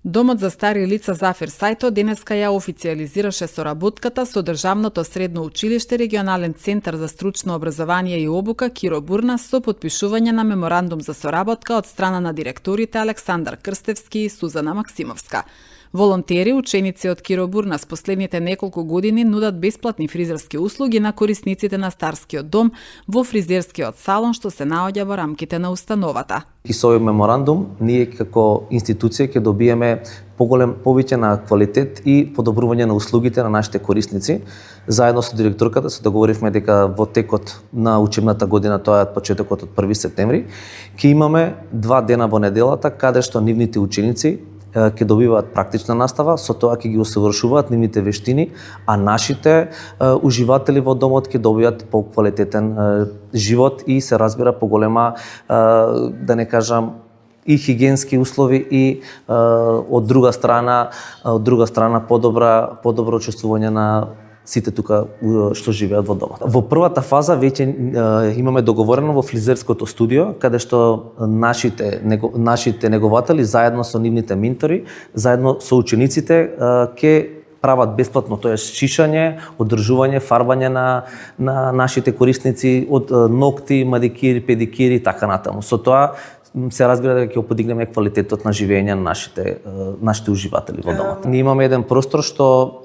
Домот за стари лица Зафир Сајто денеска ја официјализираше соработката со Државното средно училиште Регионален центар за стручно образование и обука Киро Бурнас со подпишување на меморандум за соработка од страна на директорите Александар Крстевски и Сузана Максимовска. Волонтери, ученици од Киро Бурнас последните неколку години нудат бесплатни фризерски услуги на корисниците на Старскиот дом во фризерскиот салон што се наоѓа во рамките на установата. И со овој меморандум ние како институција ќе добиеме повеќе на квалитет и подобрување на услугите на нашите корисници. Заедно со директорката се договоривме дека во текот на учебната година, тоа е почетокот од 1 септември, ќе имаме 2 дена во неделата каде што нивните ученици ќе добиваат практична настава, со тоа ќе ги усовршуваат нивните вештини, а нашите уживатели во домот ќе добијат поквалитетен живот и се разбира поголема, да не кажам, и хигиенски услови и од друга страна подобро чувствување на сите тука што живеат во домот. Во првата фаза веќе имаме договорено во фризерското студио, каде што нашите негователи заедно со нивните ментори, заедно со учениците ќе прават бесплатно, тоа е шишање, одржување, фарбање на нашите корисници од ногти, мадикири, педикири и така натаму. Со тоа се разбира дека ќе подигнеме квалитетот на живење на нашите уживатели во домот. Ние имаме еден простор што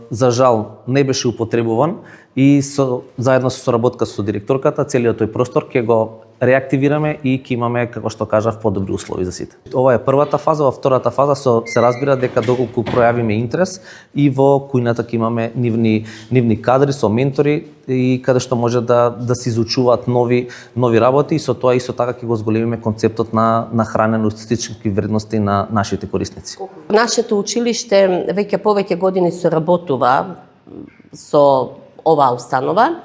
за жал не беше употребуван и заедно со соработка со директорката целиот тој простор ќе го реактивираме и ќе имаме, како што кажав, подобри услови за сите. Ова е првата фаза, во втората фаза се разбира дека доколку пројавиме интерес и во кујната ќе имаме нивни кадри со ментори и каде што може да се изучуваат нови работи и со тоа исто така ќе го зголемиме концептот на хранено естетички вредности на нашите корисници. Нашето училиште веќе повеќе години соработува со оваа установа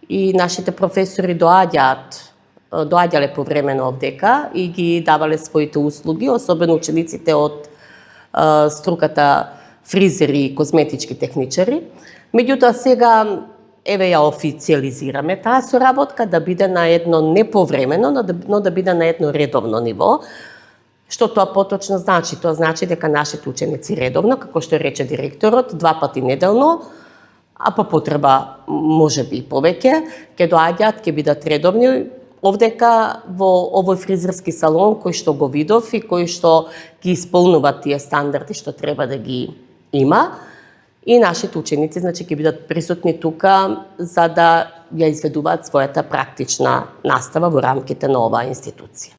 и нашите професори доаѓале повремено овдека и ги давале своите услуги, особено учениците од струката фризери и козметички техничари. Меѓутоа сега еве ја официјализираме таа соработка да биде на едно не повремено, но да биде на едно редовно ниво. Што тоа поточно значи? Тоа значи дека нашите ученици редовно, како што рече директорот, 2 пати неделно, а по потреба можеби и повеќе, ќе доаѓаат, ќе бидат редовни овдека во овој фризерски салон кој што го видов и кој што ги исполнува тие стандарди што треба да ги има. И нашите ученици ќе бидат присутни тука за да ја изведуваат својата практична настава во рамките на оваа институција.